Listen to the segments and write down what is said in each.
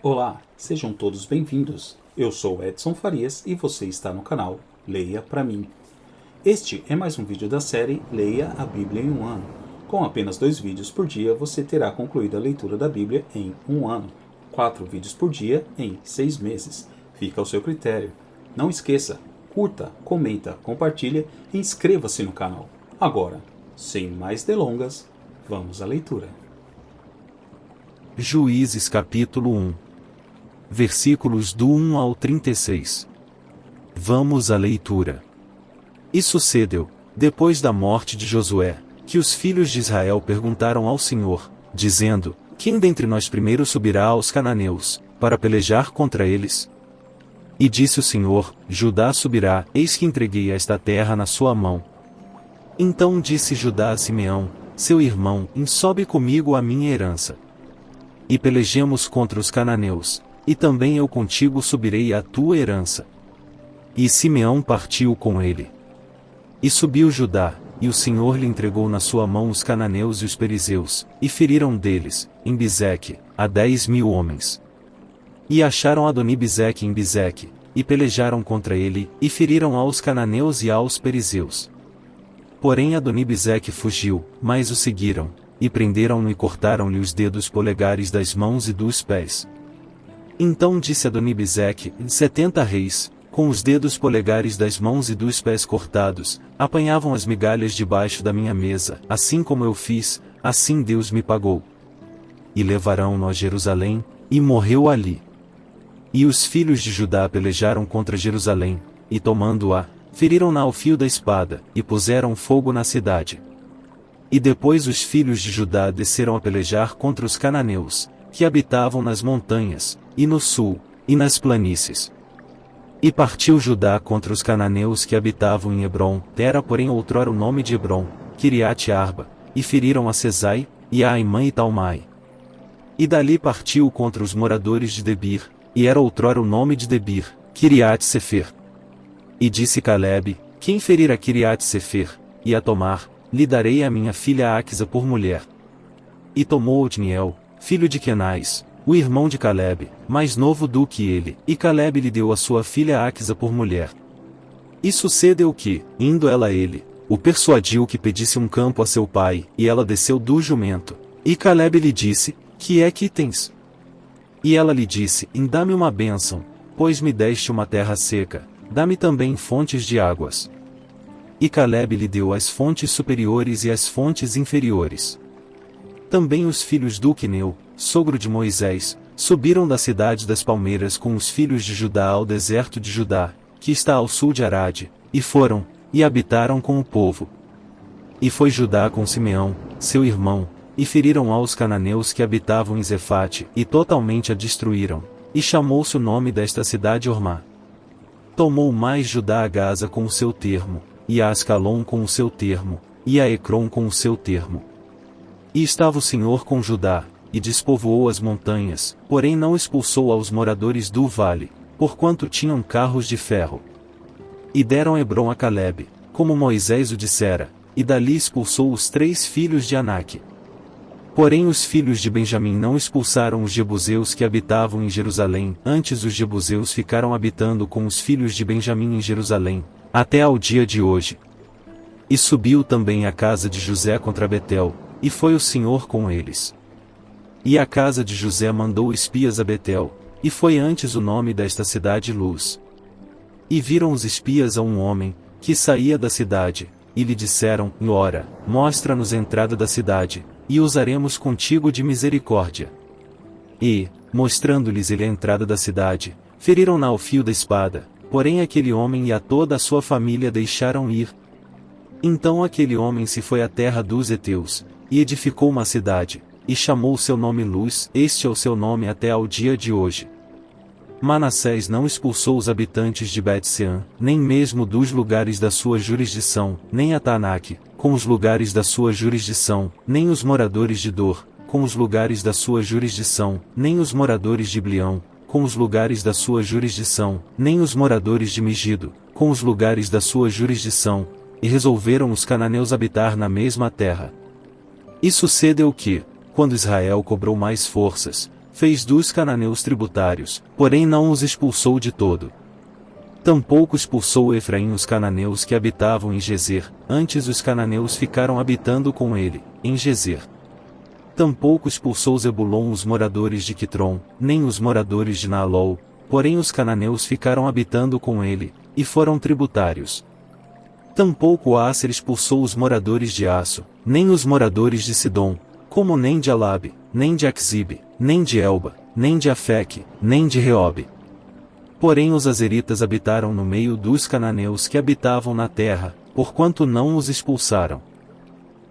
Olá, sejam todos bem-vindos. Eu sou Edson Farias e você está no canal Leia Pra Mim. Este é mais um vídeo da série Leia a Bíblia em um ano. Com apenas 2 vídeos por dia, você terá concluído a leitura da Bíblia em um ano. 4 vídeos por dia em 6 meses. Fica ao seu critério. Não esqueça, curta, comenta, compartilha e inscreva-se no canal. Agora, sem mais delongas, vamos à leitura. Juízes capítulo 1. Versículos do 1 ao 36. Vamos à leitura. E sucedeu, depois da morte de Josué, que os filhos de Israel perguntaram ao Senhor, dizendo: Quem dentre nós primeiro subirá aos cananeus, para pelejar contra eles? E disse o Senhor: Judá subirá, eis que entreguei esta terra na sua mão. Então disse Judá a Simeão, seu irmão: Sobe comigo a minha herança. E pelejemos contra os cananeus, e também eu contigo subirei à tua herança. E Simeão partiu com ele. E subiu Judá, e o Senhor lhe entregou na sua mão os cananeus e os perizeus, e feriram deles, em Bizeque, a 10.000 homens. E acharam Adoni-Bezeque em Bizeque, e pelejaram contra ele, e feriram aos cananeus e aos perizeus. Porém Adoni-Bezeque fugiu, mas o seguiram, e prenderam-no e cortaram-lhe os dedos polegares das mãos e dos pés. Então disse Adoni-Bezeque: 70 reis, com os dedos polegares das mãos e dos pés cortados, apanhavam as migalhas debaixo da minha mesa, assim como eu fiz, assim Deus me pagou. E levarão-no a Jerusalém, e morreu ali. E os filhos de Judá pelejaram contra Jerusalém, e tomando-a, feriram-na ao fio da espada, e puseram fogo na cidade. E depois os filhos de Judá desceram a pelejar contra os cananeus, que habitavam nas montanhas, e no sul, e nas planícies. E partiu Judá contra os cananeus que habitavam em Hebrom, era porém outrora o nome de Hebrom, Quiriate-Arba, e feriram a Sesai, e a Aimã e Talmai. E dali partiu contra os moradores de Debir, e era outrora o nome de Debir, Quiriate-Sefer. E disse Calebe: Quem ferir a Quiriate-Sefer, e a tomar, lhe darei a minha filha Aquisa por mulher. E tomou Otniel, filho de Quenais, o irmão de Calebe, mais novo do que ele, e Calebe lhe deu a sua filha Aquisa por mulher. E sucedeu que, indo ela a ele, o persuadiu que pedisse um campo a seu pai, e ela desceu do jumento. E Calebe lhe disse: Que é que tens? E ela lhe disse: Dá-me uma bênção, pois me deste uma terra seca, dá-me também fontes de águas. E Calebe lhe deu as fontes superiores e as fontes inferiores. Também os filhos do Queneu, sogro de Moisés, subiram da cidade das palmeiras com os filhos de Judá ao deserto de Judá, que está ao sul de Arade, e foram, e habitaram com o povo. E foi Judá com Simeão, seu irmão, e feriram aos cananeus que habitavam em Zefate, e totalmente a destruíram, e chamou-se o nome desta cidade Ormá. Tomou mais Judá a Gaza com o seu termo, e a Ascalon com o seu termo, e a Ecrom com o seu termo. E estava o Senhor com Judá, e despovoou as montanhas, porém não expulsou aos moradores do vale, porquanto tinham carros de ferro. E deram Hebrom a Calebe, como Moisés o dissera, e dali expulsou os 3 filhos de Aнаque. Porém os filhos de Benjamim não expulsaram os jebuseus que habitavam em Jerusalém, antes os jebuseus ficaram habitando com os filhos de Benjamim em Jerusalém, até ao dia de hoje. E subiu também a casa de José contra Betel, e foi o Senhor com eles. E a casa de José mandou espias a Betel, e foi antes o nome desta cidade Luz. E viram os espias a um homem, que saía da cidade, e lhe disseram: Ora, mostra-nos a entrada da cidade, e usaremos contigo de misericórdia. E, mostrando-lhes ele a entrada da cidade, feriram-na ao fio da espada, porém aquele homem e a toda a sua família deixaram ir. Então aquele homem se foi à terra dos heteus, e edificou uma cidade, e chamou seu nome Luz, este é o seu nome até ao dia de hoje. Manassés não expulsou os habitantes de Bet-Sean, nem mesmo dos lugares da sua jurisdição, nem a Taanaque, com os lugares da sua jurisdição, nem os moradores de Dor, com os lugares da sua jurisdição, nem os moradores de Blião, com os lugares da sua jurisdição, nem os moradores de Megido, com os lugares da sua jurisdição, e resolveram os cananeus habitar na mesma terra. E sucedeu que, quando Israel cobrou mais forças, fez dos cananeus tributários, porém não os expulsou de todo. Tampouco expulsou Efraim os cananeus que habitavam em Gezer, antes os cananeus ficaram habitando com ele, em Gezer. Tampouco expulsou Zebulon os moradores de Quitrom, nem os moradores de Naalol, porém os cananeus ficaram habitando com ele, e foram tributários. Tampouco Asser expulsou os moradores de Aço, nem os moradores de Sidom, como nem de Alabe, nem de Axibe, nem de Elba, nem de Afeque, nem de Reobe. Porém os azeritas habitaram no meio dos cananeus que habitavam na terra, porquanto não os expulsaram.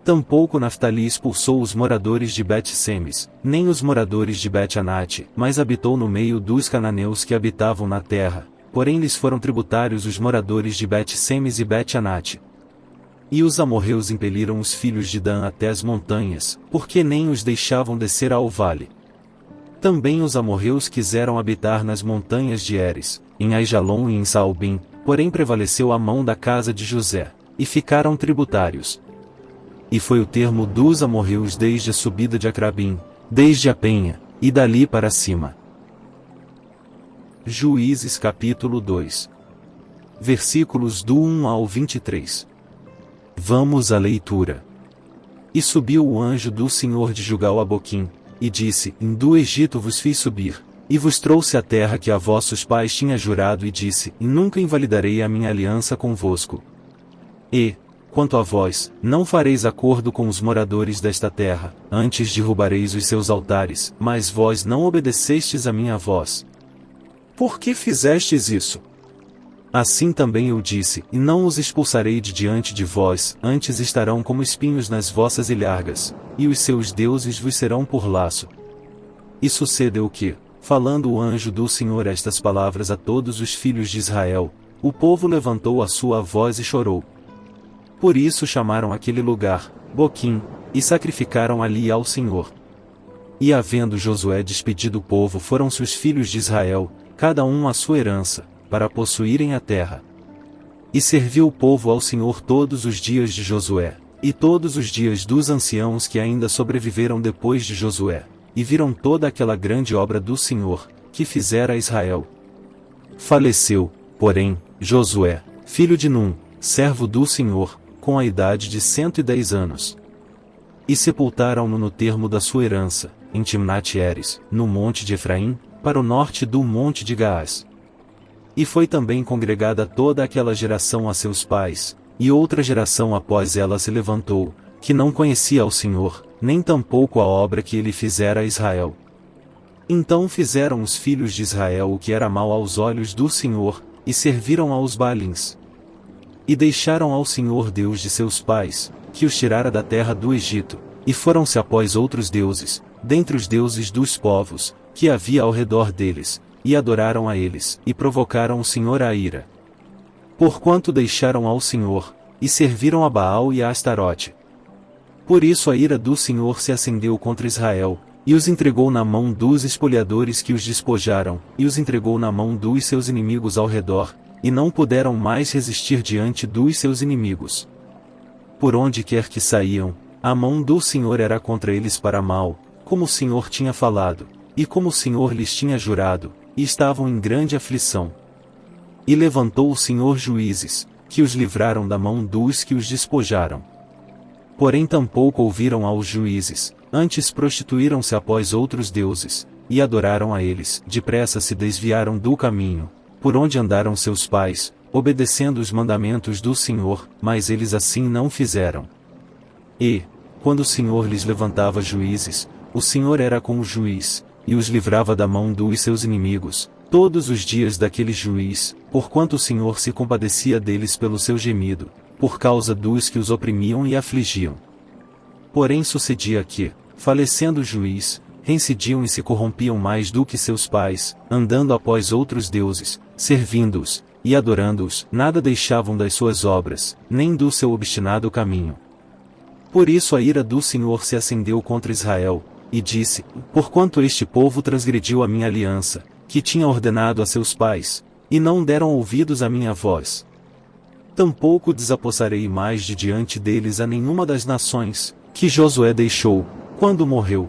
Tampouco Naftali expulsou os moradores de Bet-Semes, nem os moradores de Bet-Anate, mas habitou no meio dos cananeus que habitavam na terra, porém lhes foram tributários os moradores de Bet-Semes e Bet-Anate. E os amorreus impeliram os filhos de Dan até as montanhas, porque nem os deixavam descer ao vale. Também os amorreus quiseram habitar nas montanhas de Eres, em Aijalon e em Saalbim, porém prevaleceu a mão da casa de José, e ficaram tributários. E foi o termo dos amorreus desde a subida de Acrabim, desde a penha, e dali para cima. Juízes capítulo 2. Versículos do 1 ao 23. Vamos à leitura. E subiu o anjo do Senhor de Gilgal a Boquim, e disse: Do Egito vos fiz subir, e vos trouxe a terra que a vossos pais tinha jurado, e disse: E nunca invalidarei a minha aliança convosco. E, quanto a vós, não fareis acordo com os moradores desta terra, antes derrubareis os seus altares, mas vós não obedecestes a minha voz. Por que fizestes isso? Assim também eu disse, e não os expulsarei de diante de vós, antes estarão como espinhos nas vossas ilhargas, e os seus deuses vos serão por laço. E sucedeu que, falando o anjo do Senhor estas palavras a todos os filhos de Israel, o povo levantou a sua voz e chorou. Por isso chamaram aquele lugar, Boquim, e sacrificaram ali ao Senhor. E havendo Josué despedido o povo, foram-se os filhos de Israel, cada um à sua herança, para possuírem a terra. E serviu o povo ao Senhor todos os dias de Josué, e todos os dias dos anciãos que ainda sobreviveram depois de Josué, e viram toda aquela grande obra do Senhor, que fizera a Israel. Faleceu, porém, Josué, filho de Num, servo do Senhor, com a idade de 110 anos. E sepultaram-no no termo da sua herança, em Timnat-Heres, no monte de Efraim, para o norte do monte de Gaás. E foi também congregada toda aquela geração a seus pais, e outra geração após ela se levantou, que não conhecia ao Senhor, nem tampouco a obra que ele fizera a Israel. Então fizeram os filhos de Israel o que era mal aos olhos do Senhor, e serviram aos Baalins. E deixaram ao Senhor Deus de seus pais, que os tirara da terra do Egito, e foram-se após outros deuses, dentre os deuses dos povos, que havia ao redor deles, e adoraram a eles, e provocaram o Senhor à ira. Porquanto deixaram ao Senhor, e serviram a Baal e a Astarote. Por isso a ira do Senhor se acendeu contra Israel, e os entregou na mão dos espoliadores que os despojaram, e os entregou na mão dos seus inimigos ao redor, e não puderam mais resistir diante dos seus inimigos. Por onde quer que saíam, a mão do Senhor era contra eles para mal, como o Senhor tinha falado, e como o Senhor lhes tinha jurado, e estavam em grande aflição. E levantou o Senhor juízes, que os livraram da mão dos que os despojaram. Porém tampouco ouviram aos juízes, antes prostituíram-se após outros deuses, e adoraram a eles, depressa se desviaram do caminho, por onde andaram seus pais, obedecendo os mandamentos do Senhor, mas eles assim não fizeram. E, quando o Senhor lhes levantava juízes, o Senhor era com o juiz, e os livrava da mão dos seus inimigos, todos os dias daquele juiz, porquanto o Senhor se compadecia deles pelo seu gemido, por causa dos que os oprimiam e afligiam. Porém sucedia que, falecendo o juiz, reincidiam e se corrompiam mais do que seus pais, andando após outros deuses, servindo-os, e adorando-os, nada deixavam das suas obras, nem do seu obstinado caminho. Por isso a ira do Senhor se acendeu contra Israel, e disse: Porquanto este povo transgrediu a minha aliança, que tinha ordenado a seus pais, e não deram ouvidos à minha voz. Tampouco desapossarei mais de diante deles a nenhuma das nações, que Josué deixou, quando morreu.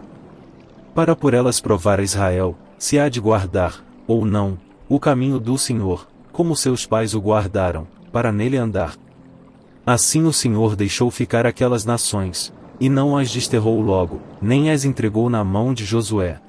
para por elas provar a Israel, se há de guardar, ou não, o caminho do Senhor, como seus pais o guardaram, para nele andar. Assim o Senhor deixou ficar aquelas nações, e não as desterrou logo, nem as entregou na mão de Josué,